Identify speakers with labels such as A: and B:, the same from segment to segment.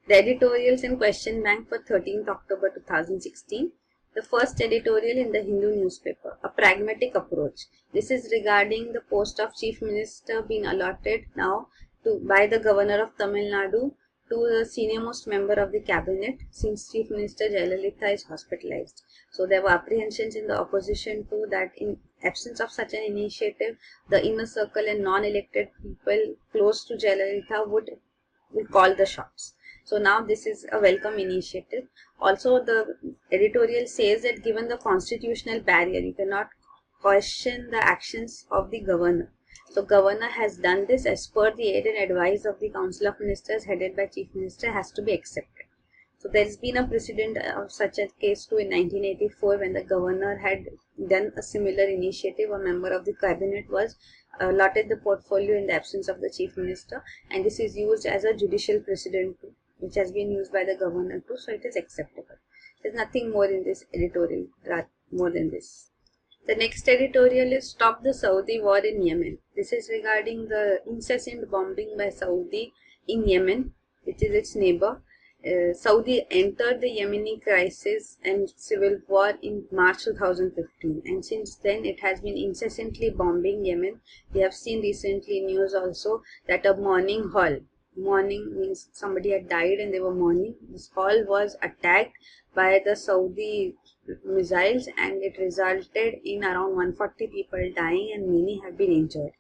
A: The editorials in Question Bank for 13th October 2016. The first editorial in the Hindu newspaper, a pragmatic approach. This is regarding the post of Chief Minister being allotted now by the Governor of Tamil Nadu to the senior most member of the cabinet since Chief Minister Jayalalitha is hospitalized. So there were apprehensions in the opposition too that in absence of such an initiative, the inner circle and non-elected people close to Jayalalitha would call the shots. So now this is a welcome initiative. Also, the editorial says that given the constitutional barrier, you cannot question the actions of the governor. So governor has done this as per the aid and advice of the Council of Ministers headed by Chief Minister has to be accepted. So there has been a precedent of such a case too in 1984 when the governor had done a similar initiative. A member of the cabinet was allotted the portfolio in the absence of the chief minister, and this is used as a judicial precedent too, which has been used by the governor too, so it is acceptable. There's nothing more in this editorial more than this. The next editorial is Stop the Saudi War in Yemen. This is regarding the incessant bombing by Saudi in Yemen, which is its neighbor. Saudi entered the Yemeni crisis and civil war in March 2015, and since then it has been incessantly bombing Yemen. We have seen recently news also that a mourning means somebody had died and they were mourning. This hall was attacked by the Saudi missiles and it resulted in around 140 people dying and many have been injured.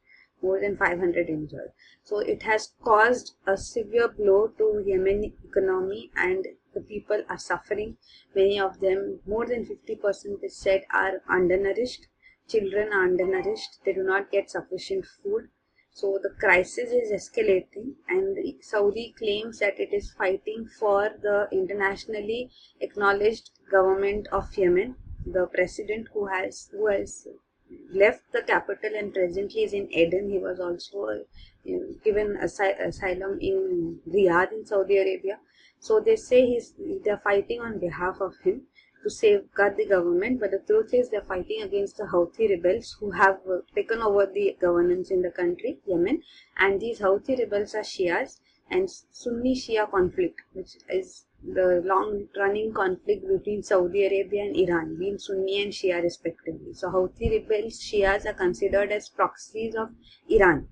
A: More than 500 injured. So it has caused a severe blow to Yemen economy and the people are suffering. Many of them, more than 50% is said, are undernourished. Children are undernourished. They do not get sufficient food. So the crisis is escalating and Saudi claims that it is fighting for the internationally acknowledged government of Yemen. The president who has left the capital and presently is in Aden. He was also given asylum in Riyadh in Saudi Arabia. So they say they are fighting on behalf of him to safeguard the government, but the truth is they are fighting against the Houthi rebels who have taken over the governance in the country, Yemen, and these Houthi rebels are Shias and Sunni Shia conflict, which is the long-running conflict between Saudi Arabia and Iran, being Sunni and Shia respectively. So Houthi rebels, Shias are considered as proxies of Iran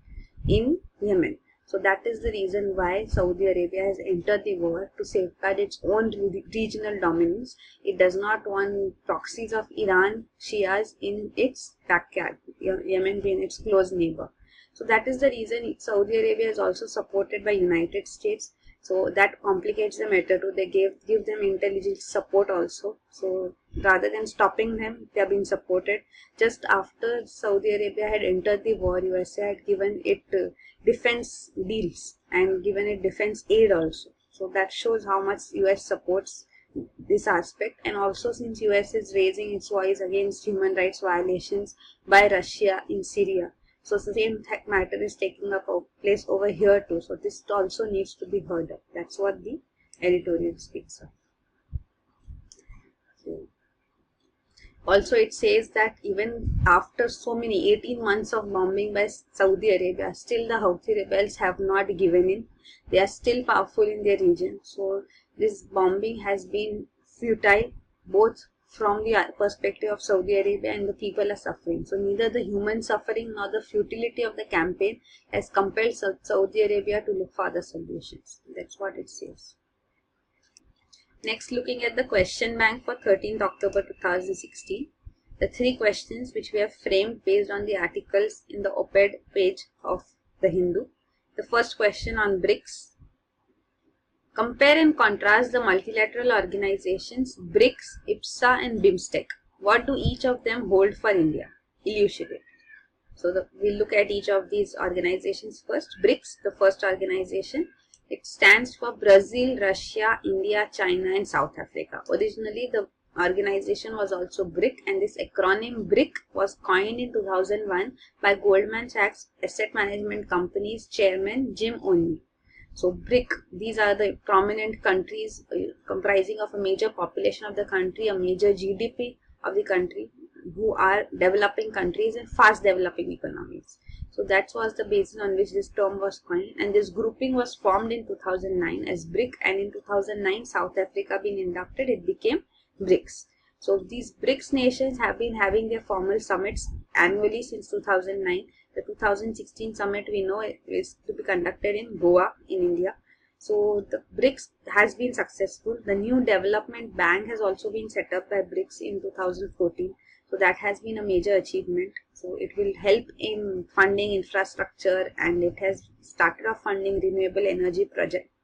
A: in Yemen. So that is the reason why Saudi Arabia has entered the war to safeguard its own regional dominance. It does not want proxies of Iran, Shias in its backyard, Yemen being its close neighbor. So that is the reason Saudi Arabia is also supported by United States. So that complicates the matter too. They give them intelligence support also. So rather than stopping them, they have been supported. Just after Saudi Arabia had entered the war, USA had given it defense deals and given it defense aid also. So that shows how much US supports this aspect. And also since US is raising its voice against human rights violations by Russia in Syria. So the same matter is taking up place over here too. So this also needs to be heard of. That's what the editorial speaks of. So also it says that even after so many 18 months of bombing by Saudi Arabia, still the Houthi rebels have not given in. They are still powerful in their region. So this bombing has been futile, both from the perspective of Saudi Arabia and the people are suffering. So neither the human suffering nor the futility of the campaign has compelled Saudi Arabia to look for other solutions. That's what it says. Next, looking at the question bank for 13th October 2016. The three questions which we have framed based on the articles in the op-ed page of The Hindu. The first question on BRICS. Compare and contrast the multilateral organizations BRICS, IPSA and BIMSTEC. What do each of them hold for India? Elucidate. So we'll look at each of these organizations first. BRICS, the first organization, it stands for Brazil, Russia, India, China and South Africa. Originally the organization was also BRIC, and this acronym BRIC was coined in 2001 by Goldman Sachs Asset Management Company's chairman Jim O'Neill. So BRIC, these are the prominent countries comprising of a major population of the country, a major GDP of the country, who are developing countries and fast developing economies. So that was the basis on which this term was coined, and this grouping was formed in 2009 as BRIC, and in 2009 South Africa being inducted, it became BRICS. So these BRICS nations have been having their formal summits annually since 2009. The 2016 summit we know is to be conducted in Goa in India. So the BRICS has been successful. The new development bank has also been set up by BRICS in 2014. So that has been a major achievement. So it will help in funding infrastructure, and it has started off funding renewable energy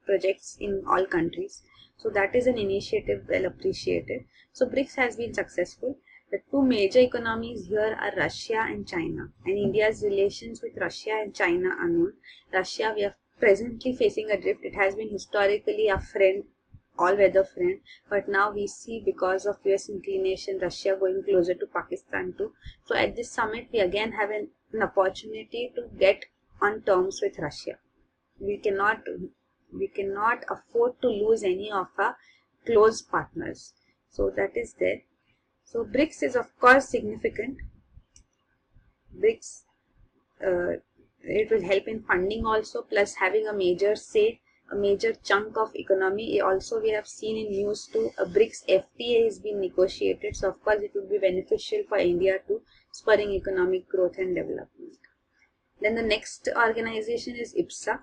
A: projects in all countries. So that is an initiative well appreciated. So BRICS has been successful. The two major economies here are Russia and China, and India's relations with Russia and China are known. Russia, we are presently facing a drift. It has been historically a friend, all-weather friend, but now we see, because of US inclination, Russia going closer to Pakistan too. So at this summit we again have an opportunity to get on terms with Russia. We cannot afford to lose any of our close partners. So that is there. So BRICS is of course significant. BRICS, it will help in funding also, plus having a major say, a major chunk of economy. Also we have seen in news too, a BRICS FTA is being negotiated. So of course it would be beneficial for India too, spurring economic growth and development. Then the next organization is IBSA,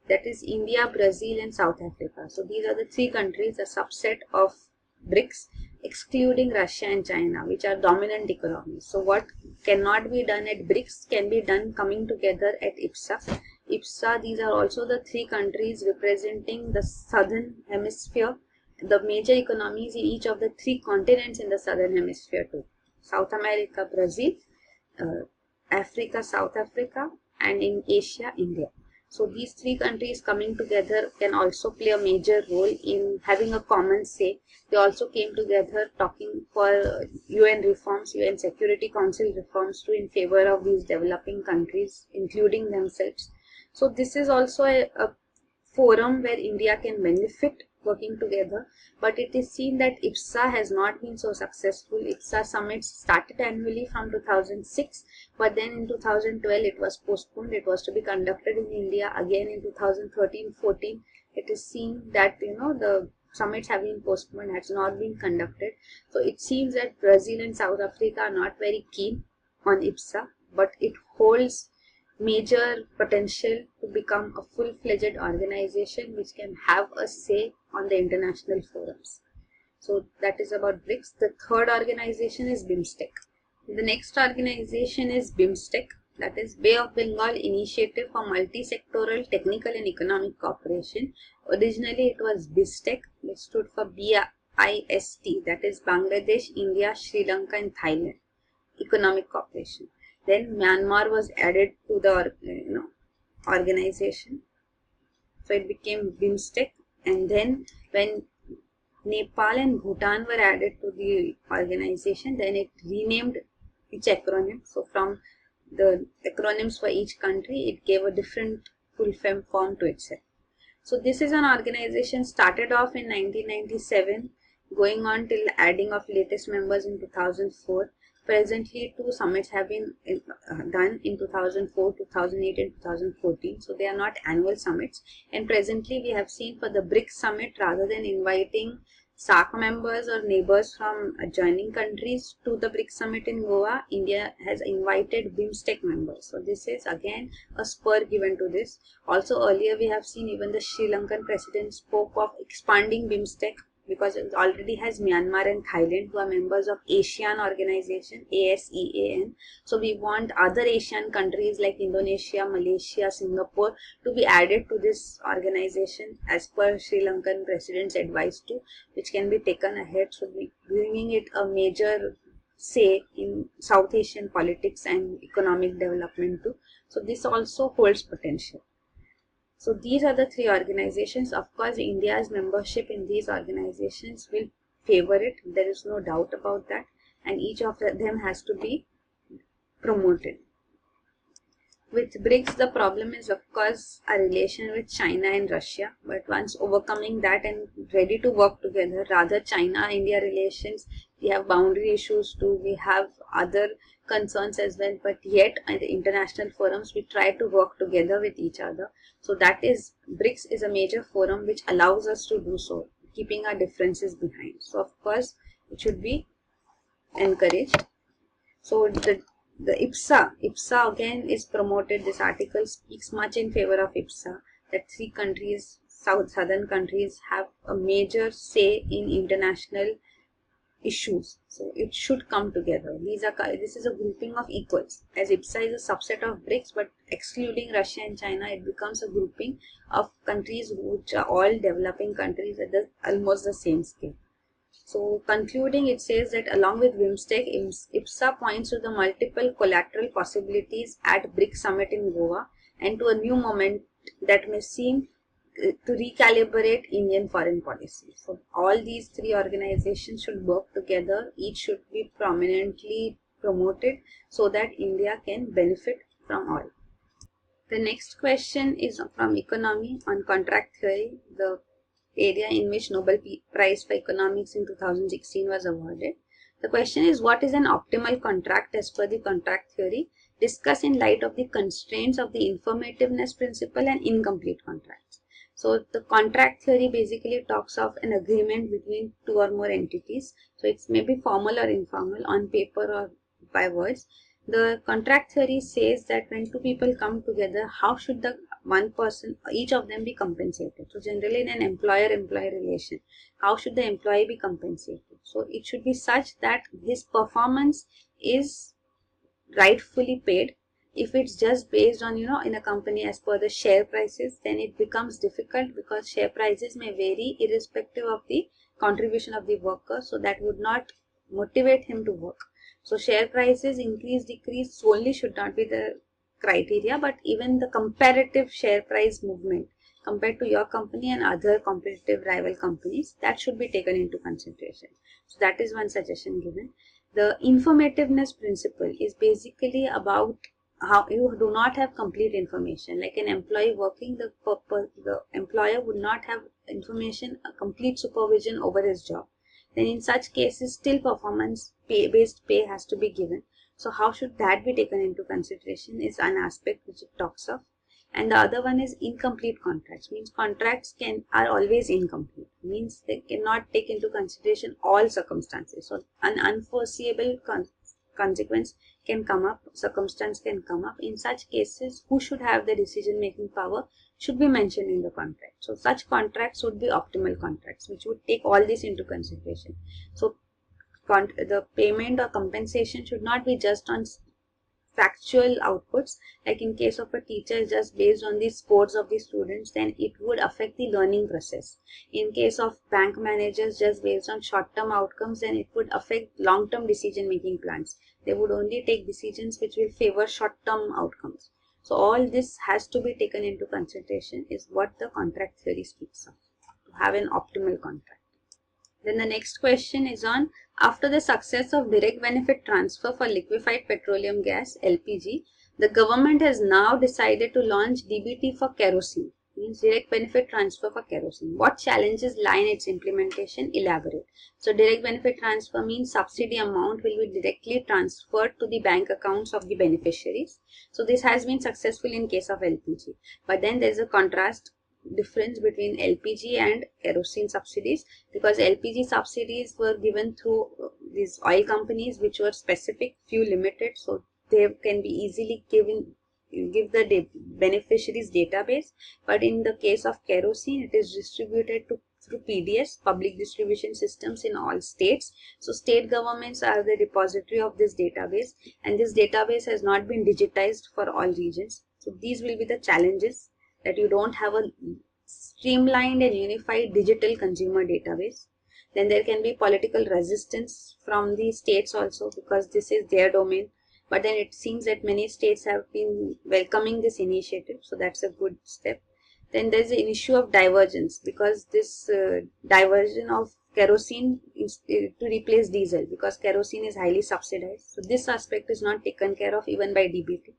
A: that is India, Brazil and South Africa. So these are the three countries, a subset of BRICS, excluding Russia and China, which are dominant economies. So what cannot be done at BRICS can be done coming together at IBSA. IBSA, these are also the three countries representing the southern hemisphere, the major economies in each of the three continents in the southern hemisphere too. South America, Brazil, Africa, South Africa, and in Asia, India. So these three countries coming together can also play a major role in having a common say. They also came together talking for UN reforms, UN Security Council reforms too, in favor of these developing countries, including themselves. So this is also a forum where India can benefit working together, but it is seen that IBSA has not been so successful. IBSA summits started annually from 2006, but then in 2012 it was postponed. It was to be conducted in India again in 2013-14. It is seen that the summits have been postponed, has not been conducted. So it seems that Brazil and South Africa are not very keen on IBSA, but it holds major potential to become a full-fledged organization which can have a say on the international forums. So that is about BRICS. The third organization is BIMSTEC. The next organization is BIMSTEC, that is Bay of Bengal Initiative for Multi-Sectoral Technical and Economic Cooperation. Originally it was BISTEC, which stood for BIST, that is Bangladesh, India, Sri Lanka and Thailand Economic Cooperation. Then Myanmar was added to the organization, so it became BIMSTEC. And then when Nepal and Bhutan were added to the organization, then it renamed each acronym. So from the acronyms for each country, it gave a different full form to itself. So this is an organization started off in 1997, going on till adding of latest members in 2004. Presently, two summits have been done in 2004, 2008 and 2014. So they are not annual summits. And presently we have seen for the BRICS summit, rather than inviting SAARC members or neighbors from adjoining countries to the BRICS summit in Goa, India has invited BIMSTEC members. So this is again a spur given to this. Also earlier we have seen even the Sri Lankan president spoke of expanding BIMSTEC, because it already has Myanmar and Thailand, who are members of ASEAN organization, ASEAN. So we want other Asian countries like Indonesia, Malaysia, Singapore to be added to this organization as per Sri Lankan president's advice too, which can be taken ahead. So we bringing it a major say in South Asian politics and economic development too. So this also holds potential. So these are the three organizations. Of course, India's membership in these organizations will favor it. There is no doubt about that. And each of them has to be promoted. With BRICS, the problem is of course a relation with China and Russia. But once overcoming that and ready to work together, rather China-India relations we have boundary issues too, we have other concerns as well, but yet at the international forums we try to work together with each other. So that is, BRICS is a major forum which allows us to do so, keeping our differences behind. So of course it should be encouraged. So the IPSA again is promoted. This article speaks much in favor of IPSA, that three countries, southern countries, have a major say in international issues. So it should come together. This is a grouping of equals. As IPSA is a subset of BRICS, but excluding Russia and China, it becomes a grouping of countries which are all developing countries at almost the same scale. So concluding, it says that along with BIMSTEC, IPSA points to the multiple collateral possibilities at BRICS Summit in Goa and to a new moment that may seem to recalibrate Indian foreign policy. So all these three organizations should work together. Each should be prominently promoted so that India can benefit from all. The next question is from economy on contract theory, the area in which Nobel Prize for Economics in 2016 was awarded. The question is, what is an optimal contract as per the contract theory? Discuss in light of the constraints of the informativeness principle and incomplete contracts. So the contract theory basically talks of an agreement between two or more entities. So it's maybe formal or informal, on paper or by words. The contract theory says that when two people come together, how should the one person, each of them, be compensated? So generally in an employer-employee relation, how should the employee be compensated? So it should be such that his performance is rightfully paid. If it's just based on, in a company as per the share prices, then it becomes difficult because share prices may vary irrespective of the contribution of the worker. So that would not motivate him to work. So share prices increase, decrease solely should not be the criteria, but even the comparative share price movement compared to your company and other competitive rival companies, that should be taken into consideration. So that is one suggestion given. The informativeness principle is basically about how you do not have complete information. Like an employee working, the employer would not have information, a complete supervision over his job. Then in such cases, still performance-based pay has to be given. So how should that be taken into consideration is an aspect which it talks of. And the other one is incomplete contracts. Means contracts are always incomplete. Means they cannot take into consideration all circumstances. So an unforeseeable consequence can come up, circumstance can come up. In such cases, who should have the decision-making power should be mentioned in the contract. So such contracts would be optimal contracts, which would take all this into consideration. So the payment or compensation should not be just on factual outputs. Like in case of a teacher just based on the scores of the students, then it would affect the learning process. In case of bank managers just based on short-term outcomes, then it would affect long-term decision-making plans. They would only take decisions which will favor short-term outcomes. So all this has to be taken into consideration is what the contract theory speaks of, to have an optimal contract. Then the next question is on, after the success of direct benefit transfer for liquefied petroleum gas, LPG, the government has now decided to launch DBT for kerosene, means direct benefit transfer for kerosene. What challenges lie in its implementation? Elaborate. So direct benefit transfer means subsidy amount will be directly transferred to the bank accounts of the beneficiaries. So this has been successful in case of LPG. But then there is a difference between LPG and kerosene subsidies, because LPG subsidies were given through these oil companies which were specific, few limited, so they can be easily give the beneficiaries database. But in the case of kerosene, it is distributed through PDS, public distribution systems, in all states. So state governments are the repository of this database, and this database has not been digitized for all regions. So these will be the challenges, that you don't have a streamlined and unified digital consumer database. Then there can be political resistance from the states also, because this is their domain. But then it seems that many states have been welcoming this initiative, so that's a good step. Then there's an issue of divergence, because this diversion of kerosene is to replace diesel, because kerosene is highly subsidized. So this aspect is not taken care of even by DBT.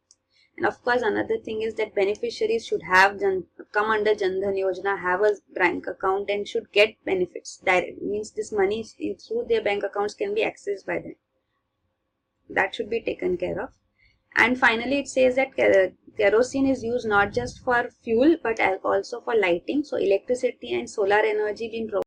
A: And of course, another thing is that beneficiaries should have come under Jan Dhan Yojana, have a bank account and should get benefits direct. Means this money through their bank accounts can be accessed by them. That should be taken care of. And finally, it says that kerosene is used not just for fuel but also for lighting. So electricity and solar energy being provided